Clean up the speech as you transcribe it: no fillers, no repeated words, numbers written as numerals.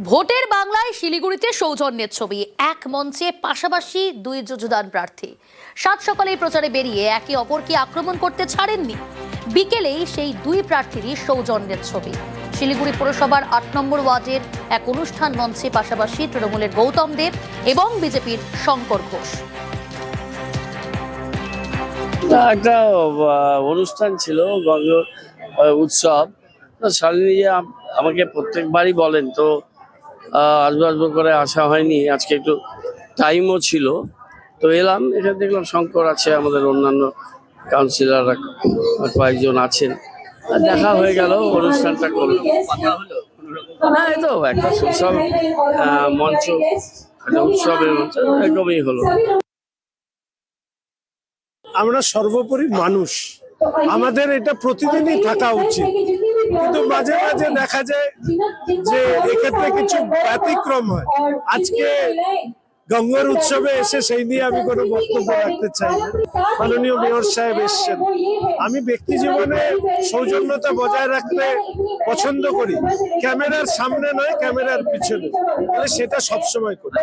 ভোটের বাংলায় শিলিগুড়িতে সৌজন্যের ছবি, এক মঞ্চে পাশাপাশি দুই যুযুধান প্রার্থী। সাত সকালে প্রচারে বেরিয়ে একে অপরকে আক্রমণ করতে ছাড়েননি। বিকেলেই সেই দুই প্রার্থীরই সৌজন্যের ছবি। শিলিগুড়ি পুরসভার ৮ নম্বর ওয়ার্ডের এক অনুষ্ঠান মঞ্চে পাশাপাশি তৃণমূলের গৌতম দেব এবং বিজেপির শঙ্কর ঘোষ। একটা অনুষ্ঠান ছিল, গঙ্গ উৎসব। শালিনী আমাকে প্রত্যেকবারই বলেন, তো আসবো করে আসা হয়নি। আজকে একটু টাইমও ছিল, তো এলাম। এখানে দেখলাম শঙ্কর আছে, আমাদের অন্যান্য কাউন্সিলররা কয়েকজন আছেন, দেখা হয়ে গেল, অনুষ্ঠানটা করলাম। না, এই তো একটা সোশ্যাল মঞ্চ, একটা উৎসবের মঞ্চ, এরকমই হলো। আমরা সর্বোপরি মানুষ, আমাদের এটা প্রতিদিনই থাকা উচিত, কিন্তু মাঝে মাঝে দেখা যায় যে এক্ষেত্রে কিছু ব্যতিক্রম হয়। আজকে গঙ্গার উৎসবে এসে সেই নিয়ে আমি কোনো বক্তব্য রাখতে চাই না। মাননীয় মেয়র সাহেব এসছেন, আমি ব্যক্তি জীবনে সৌজন্যতা বজায় রাখতে পছন্দ করি, ক্যামেরার সামনে নয়, ক্যামেরার পিছনে, সেটা সবসময় করি।